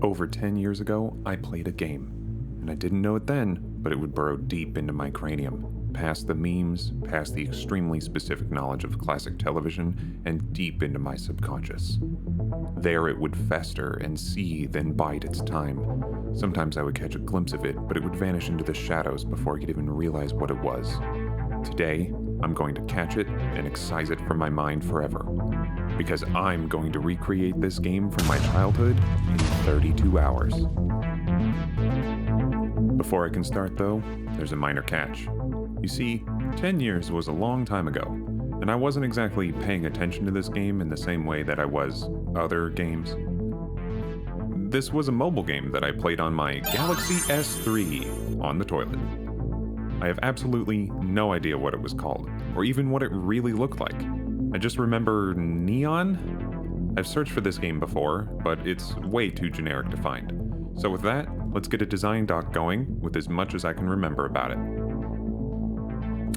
Over 10 years ago, I played a game, and I didn't know it then, but it would burrow deep into my cranium, past the memes, past the extremely specific knowledge of classic television, and deep into my subconscious. There it would fester and seethe and bide its time. Sometimes I would catch a glimpse of it, but it would vanish into the shadows before I could even realize what it was. Today, I'm going to catch it and excise it from my mind forever. Because I'm going to recreate this game from my childhood in 32 hours. Before I can start though, there's a minor catch. You see, 10 years was a long time ago, and I wasn't exactly paying attention to this game in the same way that I was other games. This was a mobile game that I played on my Galaxy S3 on the toilet. I have absolutely no idea what it was called, or even what it really looked like. I just remember Neon? I've searched for this game before, but it's way too generic to find. So with that, let's get a design doc going with as much as I can remember about it.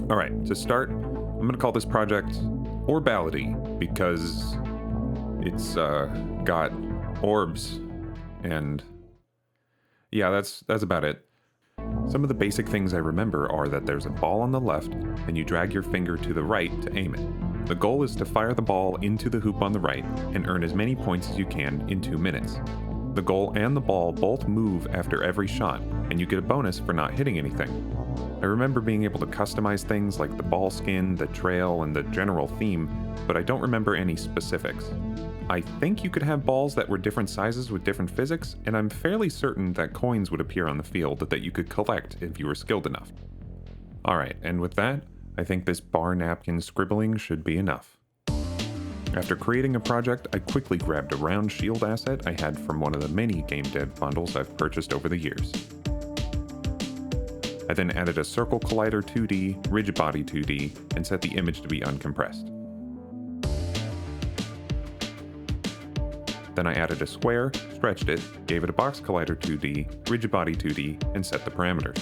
Alright, to start, I'm going to call this project Orbality, because it's got orbs, and yeah, that's about it. Some of the basic things I remember are that there's a ball on the left, and you drag your finger to the right to aim it. The goal is to fire the ball into the hoop on the right and earn as many points as you can in 2 minutes. The goal and the ball both move after every shot, and you get a bonus for not hitting anything. I remember being able to customize things like the ball skin, the trail, and the general theme, but I don't remember any specifics. I think you could have balls that were different sizes with different physics, and I'm fairly certain that coins would appear on the field that you could collect if you were skilled enough. Alright, and with that, I think this bar napkin scribbling should be enough. After creating a project, I quickly grabbed a round shield asset I had from one of the many game dev bundles I've purchased over the years. I then added a circle collider 2D, rigid body 2D, and set the image to be uncompressed. Then I added a square, stretched it, gave it a box collider 2D, rigid body 2D, and set the parameters.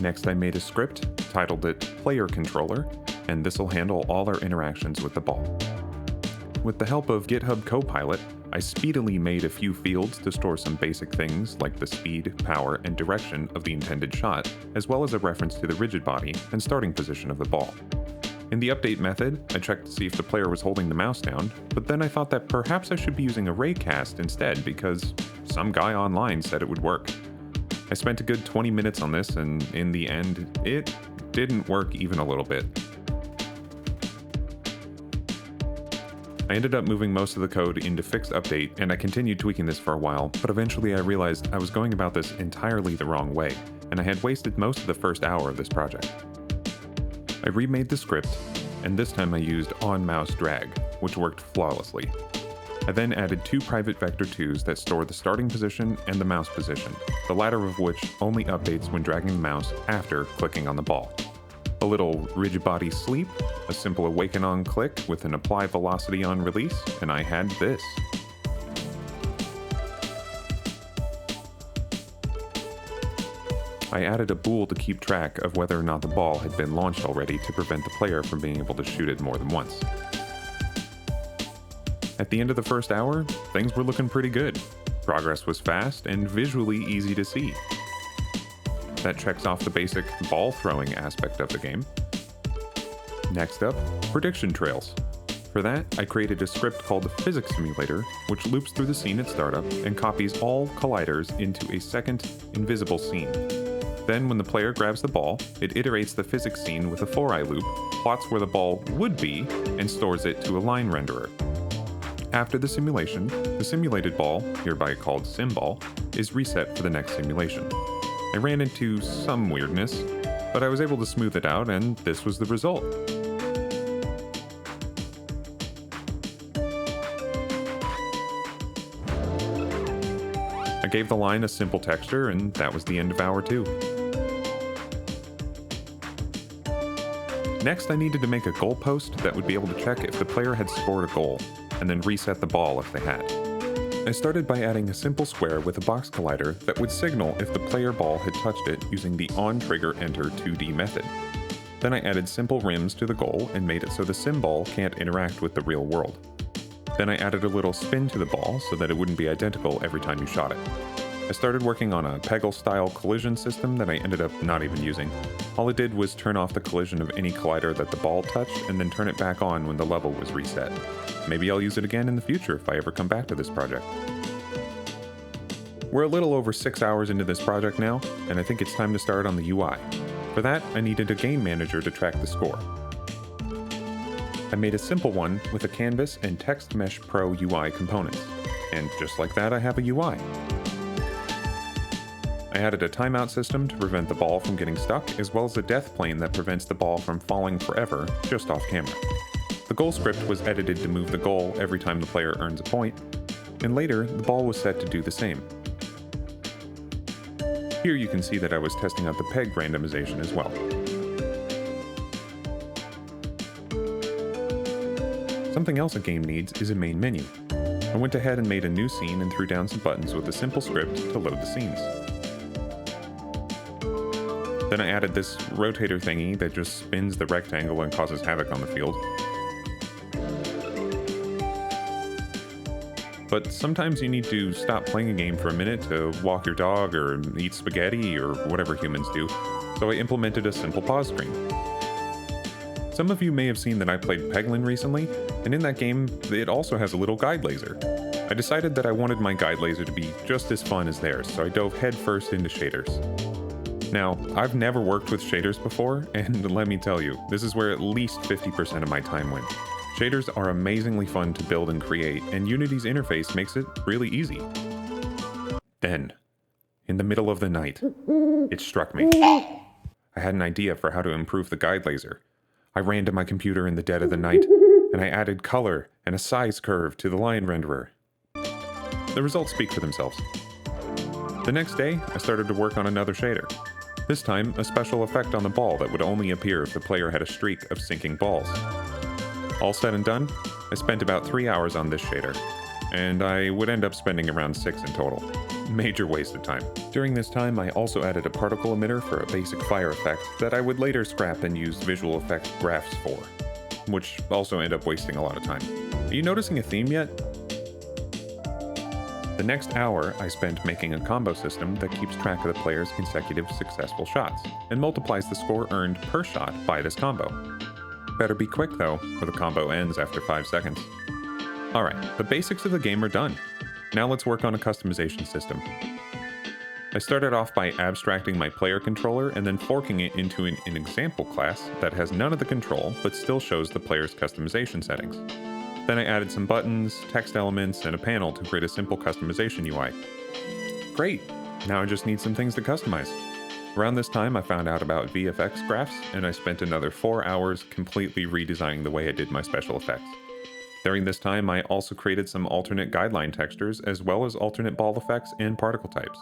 Next I made a script, titled it Player Controller, and this will handle all our interactions with the ball. With the help of GitHub Copilot, I speedily made a few fields to store some basic things like the speed, power, and direction of the intended shot, as well as a reference to the rigid body and starting position of the ball. In the update method, I checked to see if the player was holding the mouse down, but then I thought that perhaps I should be using a raycast instead because some guy online said it would work. I spent a good 20 minutes on this, and in the end, it didn't work even a little bit. I ended up moving most of the code into fixed update, and I continued tweaking this for a while, but eventually I realized I was going about this entirely the wrong way, and I had wasted most of the first hour of this project. I remade the script, and this time I used on-mouse drag, which worked flawlessly. I then added 2 private vector 2s that store the starting position and the mouse position, the latter of which only updates when dragging the mouse after clicking on the ball. A little rigid body sleep, a simple awaken on click with an apply velocity on release, and I had this. I added a bool to keep track of whether or not the ball had been launched already to prevent the player from being able to shoot it more than once. At the end of the first hour, things were looking pretty good. Progress was fast and visually easy to see. That checks off the basic ball throwing aspect of the game. Next up, prediction trails. For that, I created a script called the Physics Simulator, which loops through the scene at startup and copies all colliders into a second, invisible scene. Then when the player grabs the ball, it iterates the physics scene with a for-i loop, plots where the ball would be, and stores it to a line renderer. After the simulation, the simulated ball, hereby called SimBall, is reset for the next simulation. I ran into some weirdness, but I was able to smooth it out, and this was the result. I gave the line a simple texture, and that was the end of hour 2. Next, I needed to make a goalpost that would be able to check if the player had scored a goal, and then reset the ball if they had. I started by adding a simple square with a box collider that would signal if the player ball had touched it using the on-trigger-enter 2D method. Then I added simple rims to the goal and made it so the sim ball can't interact with the real world. Then I added a little spin to the ball so that it wouldn't be identical every time you shot it. I started working on a Peggle-style collision system that I ended up not even using. All it did was turn off the collision of any collider that the ball touched and then turn it back on when the level was reset. Maybe I'll use it again in the future if I ever come back to this project. We're a little over 6 hours into this project now, and I think it's time to start on the UI. For that, I needed a game manager to track the score. I made a simple one with a Canvas and Text Mesh Pro UI components. And just like that, I have a UI. I added a timeout system to prevent the ball from getting stuck, as well as a death plane that prevents the ball from falling forever, just off camera. The goal script was edited to move the goal every time the player earns a point, and later, the ball was set to do the same. Here you can see that I was testing out the peg randomization as well. Something else a game needs is a main menu. I went ahead and made a new scene and threw down some buttons with a simple script to load the scenes. Then I added this rotator thingy that just spins the rectangle and causes havoc on the field. But sometimes you need to stop playing a game for a minute to walk your dog or eat spaghetti or whatever humans do, so I implemented a simple pause screen. Some of you may have seen that I played Peglin recently, and in that game, it also has a little guide laser. I decided that I wanted my guide laser to be just as fun as theirs, so I dove headfirst into shaders. Now, I've never worked with shaders before, and let me tell you, this is where at least 50% of my time went. Shaders are amazingly fun to build and create, and Unity's interface makes it really easy. Then, in the middle of the night, it struck me. I had an idea for how to improve the guide laser. I ran to my computer in the dead of the night, and I added color and a size curve to the line renderer. The results speak for themselves. The next day, I started to work on another shader. This time, a special effect on the ball that would only appear if the player had a streak of sinking balls. All said and done, I spent about 3 hours on this shader, and I would end up spending around 6 in total. Major waste of time. During this time, I also added a particle emitter for a basic fire effect that I would later scrap and use visual effects graphs for, which also ended up wasting a lot of time. Are you noticing a theme yet? The next hour I spent making a combo system that keeps track of the player's consecutive successful shots, and multiplies the score earned per shot by this combo. Better be quick though, or the combo ends after 5 seconds. Alright, the basics of the game are done. Now let's work on a customization system. I started off by abstracting my player controller and then forking it into an example class that has none of the control but still shows the player's customization settings. Then I added some buttons, text elements, and a panel to create a simple customization UI. Great! Now I just need some things to customize. Around this time I found out about VFX graphs, and I spent another 4 hours completely redesigning the way I did my special effects. During this time I also created some alternate guideline textures as well as alternate ball effects and particle types.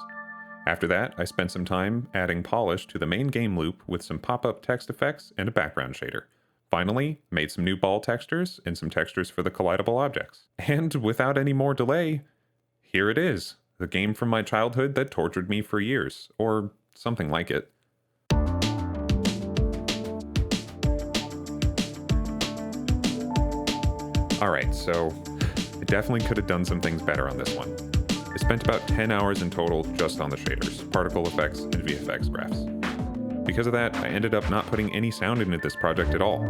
After that, I spent some time adding polish to the main game loop with some pop-up text effects and a background shader. Finally, made some new ball textures and some textures for the collidable objects. And without any more delay, here it is, the game from my childhood that tortured me for years, or something like it. Alright, so I definitely could have done some things better on this one. I spent about 10 hours in total just on the shaders, particle effects, and VFX graphs. Because of that, I ended up not putting any sound into this project at all.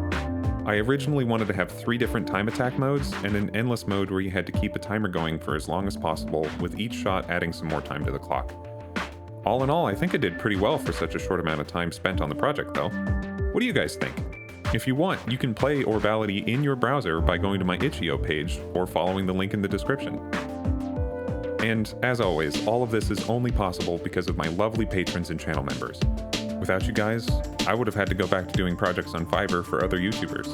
I originally wanted to have 3 different time attack modes and an endless mode where you had to keep a timer going for as long as possible, with each shot adding some more time to the clock. All in all, I think I did pretty well for such a short amount of time spent on the project though. What do you guys think? If you want, you can play Orbality in your browser by going to my itch.io page or following the link in the description. And as always, all of this is only possible because of my lovely patrons and channel members. Without you guys, I would have had to go back to doing projects on Fiverr for other YouTubers.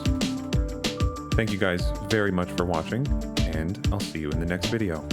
Thank you guys very much for watching, and I'll see you in the next video.